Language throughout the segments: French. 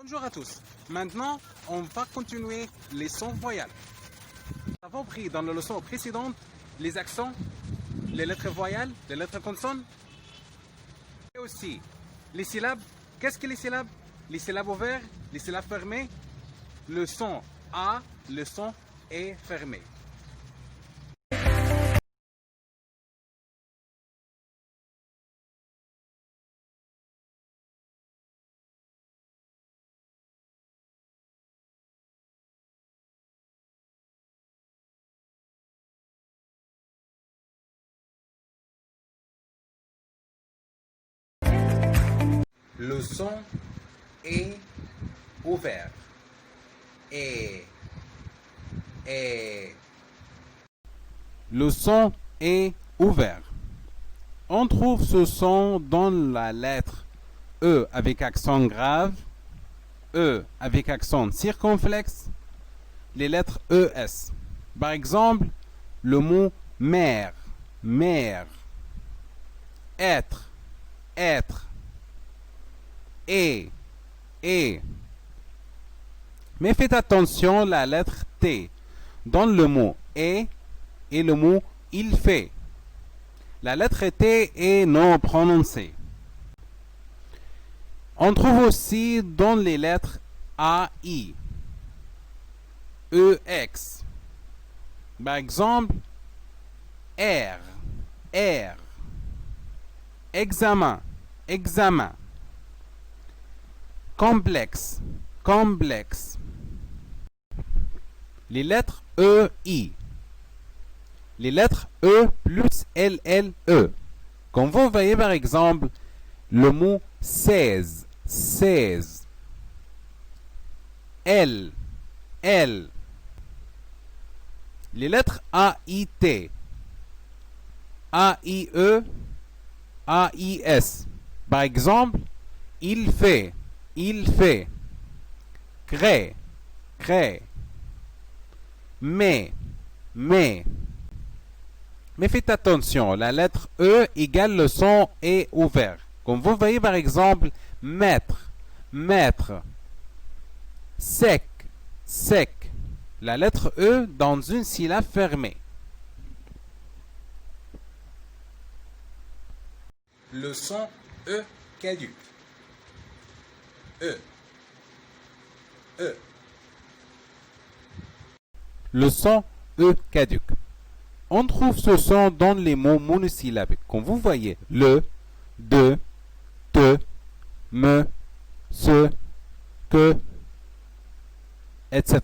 Bonjour à tous. Maintenant, on va continuer les sons voyelles. Nous avons pris dans la leçon précédente les accents, les lettres voyelles, les lettres consonnes et aussi les syllabes. Qu'est-ce que les syllabes? Les syllabes ouvertes, les syllabes fermées. Le son A, le son est fermé. Le son est ouvert. Et. Le son est ouvert. On trouve ce son dans la lettre E avec accent grave, E avec accent circonflexe, les lettres ES. Par exemple, le mot mère, mère, être, être, et. Mais faites attention, la lettre T dans le mot et le mot il fait. La lettre T est non prononcée. On trouve aussi dans les lettres AI, EX. Par exemple, R, examen, examen. Complexe, complexe. Les lettres EI. Les lettres E plus LLE. Comme vous voyez par exemple, le mot 16, 16. L. Les lettres AIT. AIE, AIS. Par exemple, il fait. Crée. Mais faites attention, la lettre E égale le son est ouvert. Comme vous voyez par exemple, mettre, sec. La lettre E dans une syllabe fermée. Le son E caduque. Le son E caduque. On trouve ce son dans les mots monosyllabiques. Comme vous voyez, le, de, te, me, ce, que, etc.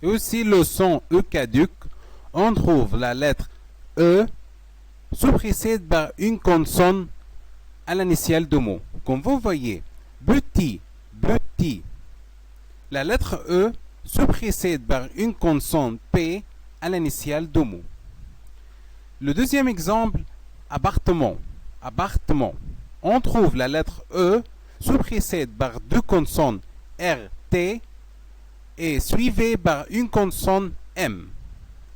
Et aussi le son E caduque, on trouve la lettre E sous précédée par une consonne à l'initiale de mot. Comme vous voyez, petit. La lettre E se précède par une consonne P à l'initiale de mot. Le deuxième exemple, appartement. On trouve la lettre E se précède par deux consonnes R, T et suivie par une consonne M.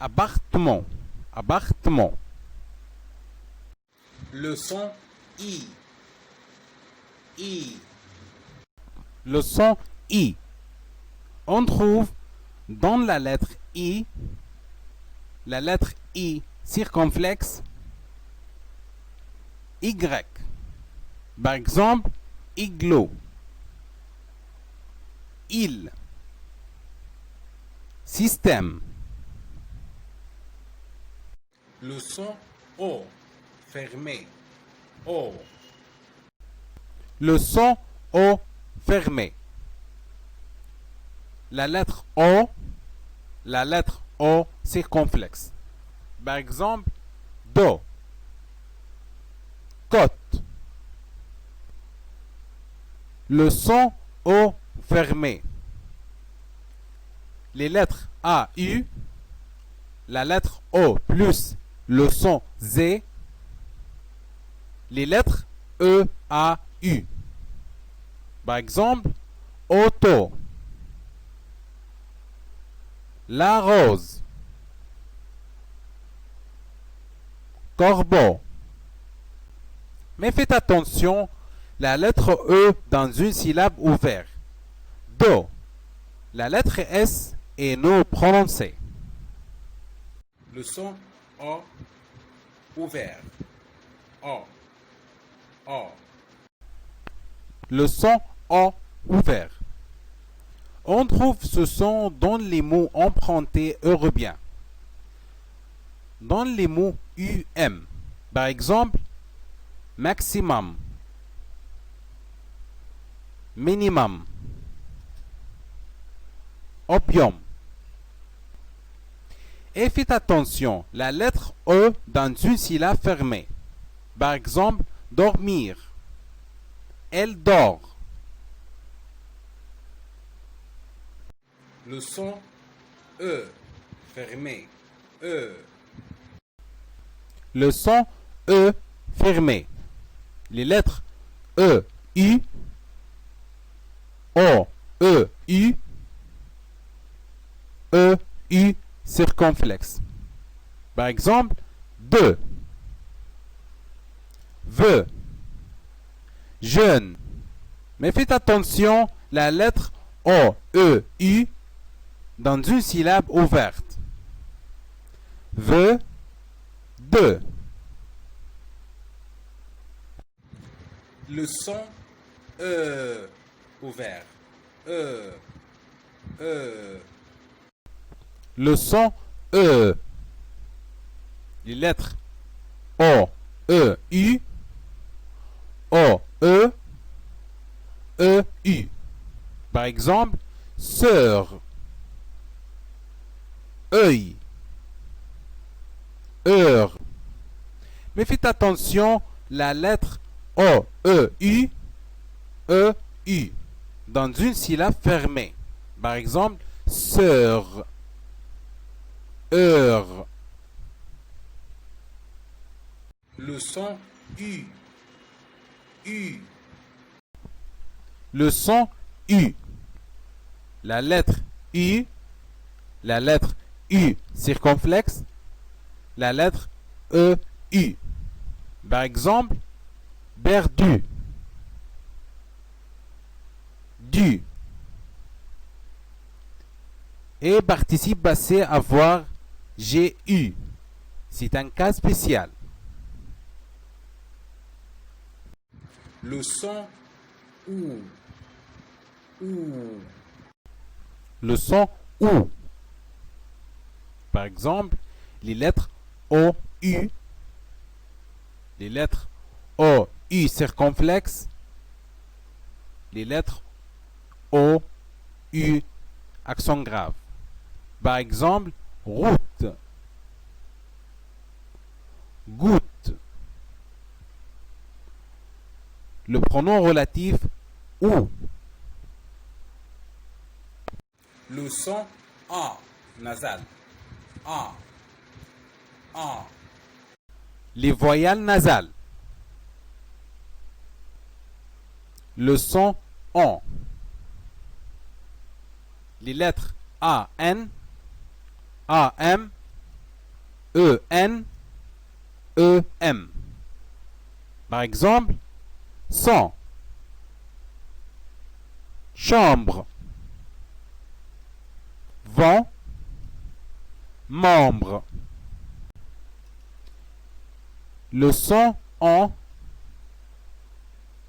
Appartement. Le son I. Le son I. On trouve dans la lettre I circonflexe, Y. Par exemple, igloo, il, système. Le son O, fermé, O. Le son O, fermé. La lettre O circonflexe. Par exemple, do, côte. Le son O fermé. Les lettres A, U, la lettre O plus le son Z, les lettres E, A, U. Par exemple, auto. La rose, corbeau. Mais faites attention, la lettre E dans une syllabe ouverte. Do. La lettre S est non prononcée. Le son O ouvert. O. O. Le son O ouvert. On trouve ce son dans les mots empruntés européens. Dans les mots UM, par exemple, maximum, minimum, opium. Et faites attention, la lettre E dans une syllabe fermée. Par exemple, dormir. Elle dort. Le son E fermé. E. Le son E fermé. Les lettres E, U, O, E, U, E, U circonflexe. Par exemple, de, veut, jeune. Mais faites attention, la lettre O, E, U dans une syllabe ouverte. Veut, de. Le son E ouvert. E. E. Le son E. Les lettres O, E, U, O, E, E, U. Par exemple, sœur, œil, heure. Mais faites attention, la lettre O, E, U, E, U dans une syllabe fermée. Par exemple, sœur, heure. Le son U. U. Le son U. La lettre U. La lettre U circonflexe. La lettre E, U. Par exemple, perdu. Du. Et participe passé avoir j'ai eu. C'est un cas spécial. Le son OU. OU. Le son OU. Par exemple, les lettres O, U. Les lettres O, U circonflexe. Les lettres O, U accent grave. Par exemple, route, goutte. Le pronom relatif ou. Le son A nasal. A. A. Les voyelles nasales. Le son ON. Les lettres A, N, A, M, E, N, E, M. Par exemple, son, chambre, vent, membre. Le son en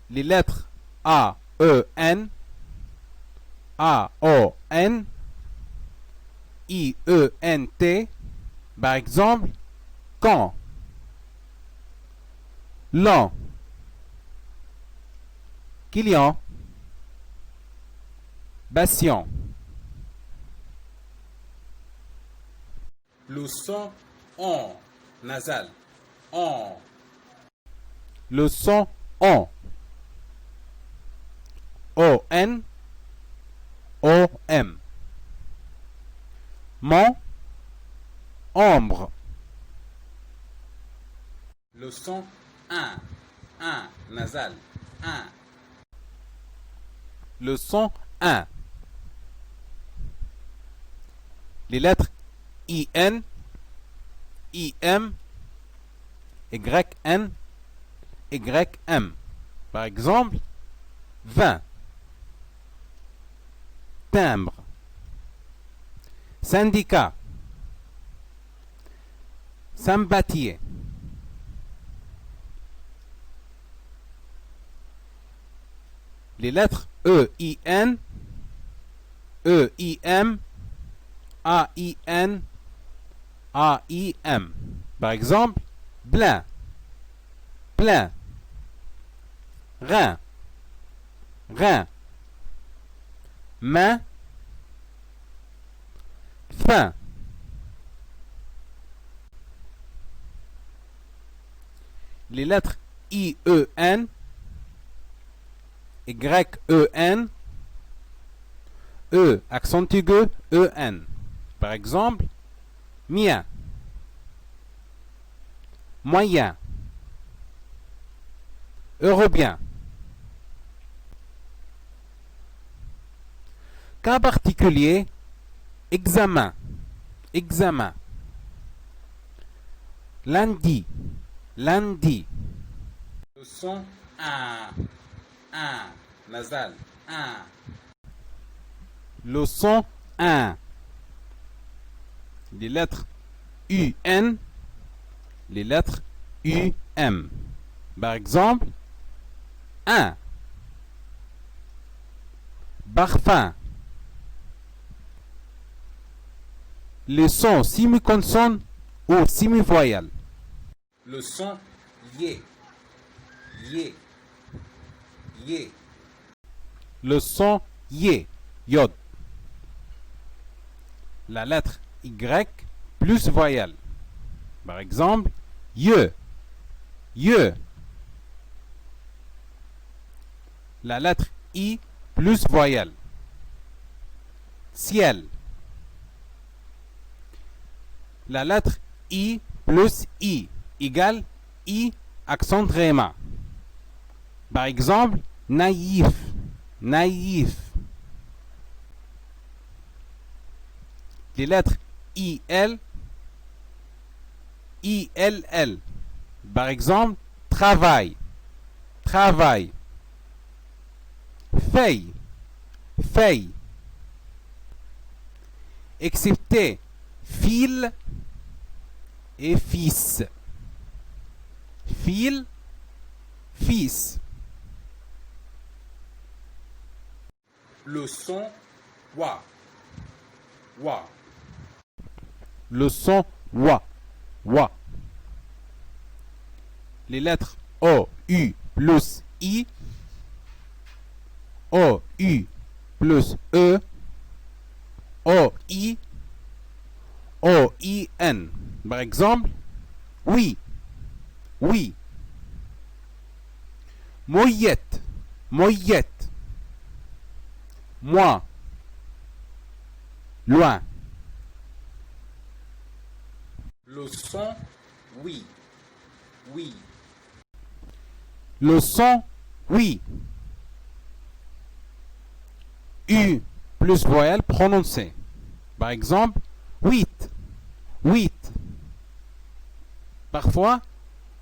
les lettres A, E, N, A, O, N, I, E, N, T. Par exemple, quand, l'an, client, patient. Le son on nasal. On. Le son on. O-N. O-M. Mon. Ombre. Le son un. Un nasal. Un. Le son un. Les lettres I-N, I-M, Y-N, Y-M. Par exemple, 20. Timbre. Syndicat. Symbatier. Les lettres E, I, N, E, I, M, A, I, N, A, I, M. Par exemple, plein, plein, rein, rein, main, fin. Les lettres I, E, N, Y-E-N, E, accent aigu, E-N. Par exemple, mien, moyen, eurobien. Cas particulier, examen, examen. Lundi, lundi. Le son un, nasal, un. Le son un. Les lettres UN, les lettres UM. Par exemple, un. Parfum. Les sons semi-consonnes ou semi-voyelles. Le son yé, yé, yé. Le son yé, yod. La lettre Y plus voyelle. Par exemple, ye, ye. La lettre I plus voyelle. Ciel. La lettre I plus I égale I accent tréma. Par exemple, naïf, naïf. Les lettres IL, ILL. Par exemple, travail, travail. Feuille, feuille. Excepté fil et fils. Fil, fils. Le son wa, wa. Le son wa, wa. Les lettres O, U plus I, O, U plus E, O, I, O, I, N. Par exemple, oui, oui. Moyette, moyette. Moi, loin. Le son oui, oui. Le son oui. U plus voyelle prononcée. Par exemple, 8, 8. Parfois,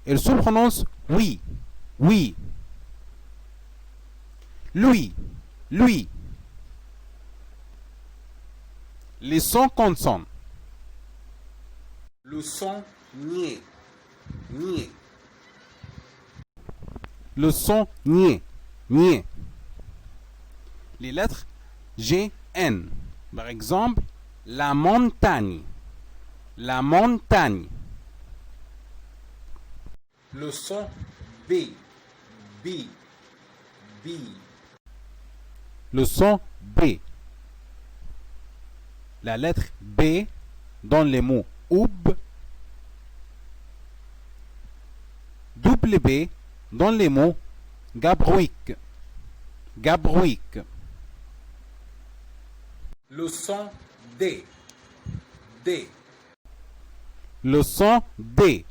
elle se prononce oui, oui. Lui, lui. Les sons consonnes. Le son nié, nié. Le son nié, nié. Les lettres G, N. Par exemple, la montagne, la montagne. Le son B, B, B. Le son B. La lettre B dans les mots oub, double B dans les mots gabrouic, gabrouic. Le son D, D. Le son D.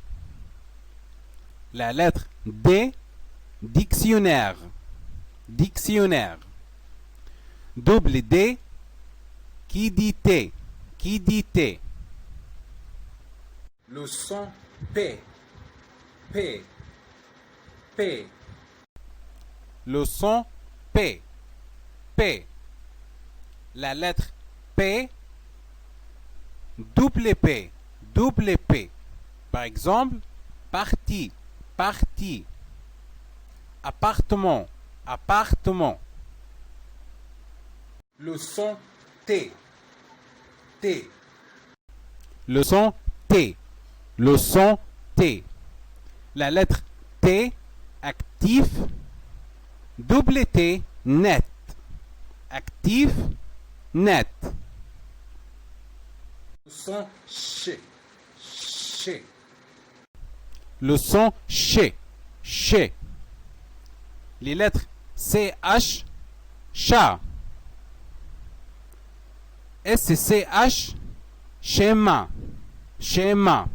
La lettre D, dictionnaire, dictionnaire. Double D, qui dit T, qui dit T. Le son P, P, P. Le son P. P. La lettre P. Double P. Double P. Par exemple, parti. Parti. Appartement. Appartement. Le son T. T. Le son T. Le son T. La lettre T, actif. Double T, net. Actif, net. Le son ch. Ch. Le son ch. Ch. Les lettres CH, chat. SCH, schéma. Schéma.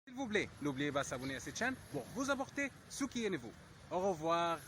S'il vous plaît, n'oubliez pas de s'abonner à cette chaîne pour vous apporter ce qui est nouveau. Au revoir.